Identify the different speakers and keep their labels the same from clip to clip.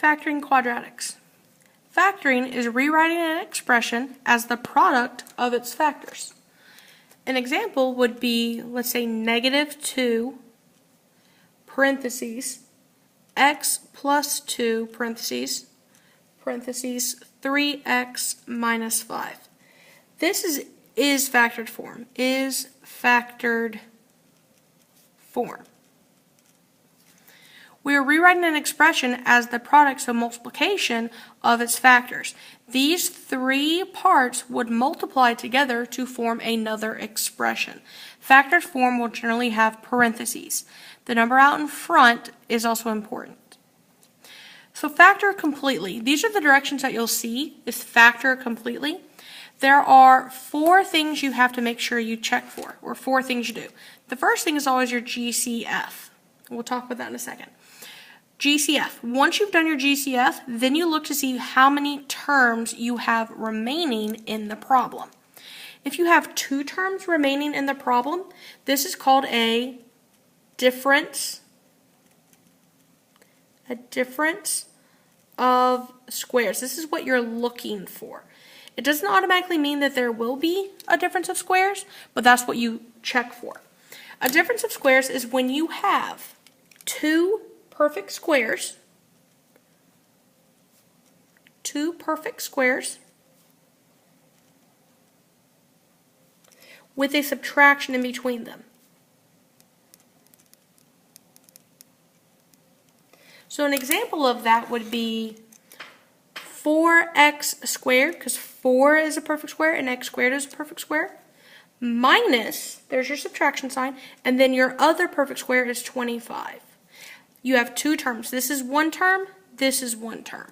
Speaker 1: Factoring quadratics. Factoring is rewriting an expression as the product of its factors. An example would be, let's say, -2 parentheses x plus 2 parentheses 3x minus 5. This is factored form. Is factored form. We are rewriting an expression as the product of multiplication of its factors. These three parts would multiply together to form another expression. Factored form will generally have parentheses. The number out in front is also important. So factor completely. These are the directions that you'll see is factor completely. There are 4 things you have to make sure you check for, or 4 things you do. The first thing is always your GCF. We'll talk about that in a second. GCF. Once you've done your GCF, then you look to see how many terms you have remaining in the problem. If you have 2 terms remaining in the problem, this is called a difference of squares. This is what you're looking for. It doesn't automatically mean that there will be a difference of squares, but that's what you check for. A difference of squares is when you have 2 perfect squares, with a subtraction in between them. So an example of that would be 4x squared, because 4 is a perfect square and x squared is a perfect square, minus, there's your subtraction sign, and then your other perfect square is 25. You have 2 terms. This is 1 term, this is 1 term.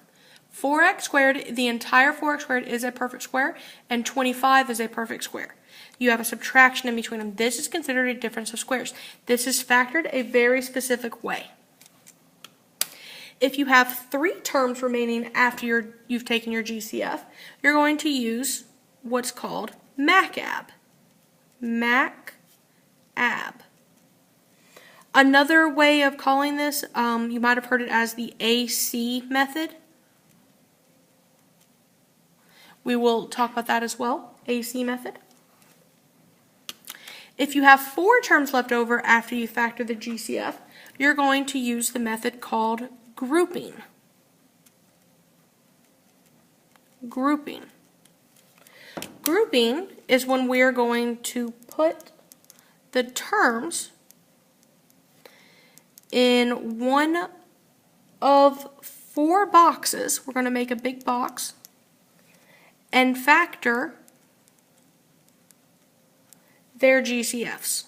Speaker 1: 4x squared, the entire 4x squared is a perfect square, and 25 is a perfect square. You have a subtraction in between them. This is considered a difference of squares. This is factored a very specific way. If you have 3 terms remaining after you've taken your GCF, you're going to use what's called MACAB. MACAB. Another way of calling this, you might have heard it as the AC method. We will talk about that as well, AC method. If you have 4 terms left over after you factor the GCF, you're going to use the method called grouping. Grouping. Grouping is when we are going to put the terms in one of 4 boxes. We're going to make a big box and factor their GCFs.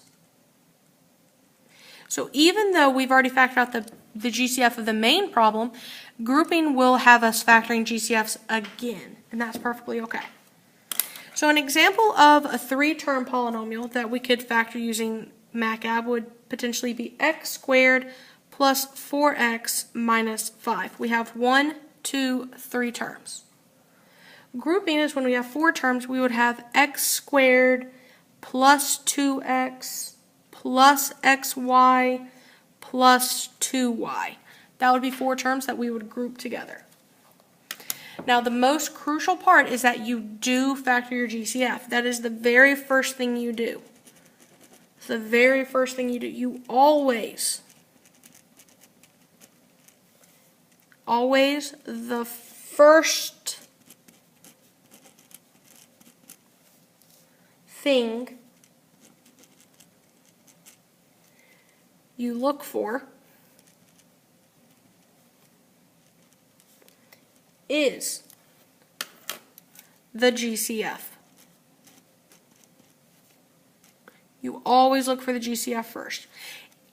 Speaker 1: So even though we've already factored out the GCF of the main problem, grouping will have us factoring GCFs again, and that's perfectly okay. So an example of a 3-term polynomial that we could factor using MACAB would potentially be x squared plus 4x minus 5. We have 1, 2, 3 terms. Grouping is when we have 4 terms, we would have x squared plus 2x plus xy plus 2y. That would be 4 terms that we would group together. Now the most crucial part is that you do factor your GCF. That is the very first thing you do. It's the very first thing you do. You always the first thing you look for is the GCF. You always look for the GCF first.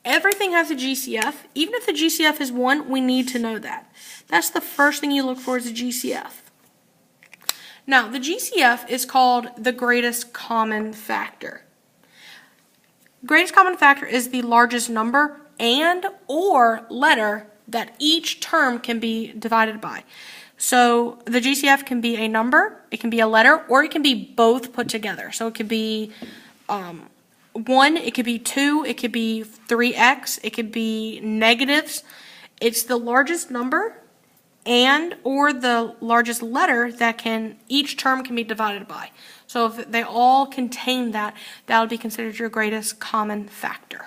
Speaker 1: Everything has a GCF. Even if the GCF is 1, we need to know that. That's the first thing you look for is a GCF. Now, the GCF is called the greatest common factor. Greatest common factor is the largest number and or letter that each term can be divided by. So the GCF can be a number, it can be a letter, or it can be both put together. So it could be 1, it could be 2, it could be 3x, it could be negatives. It's the largest number and or the largest letter that each term can be divided by. So if they all contain that, that would be considered your greatest common factor.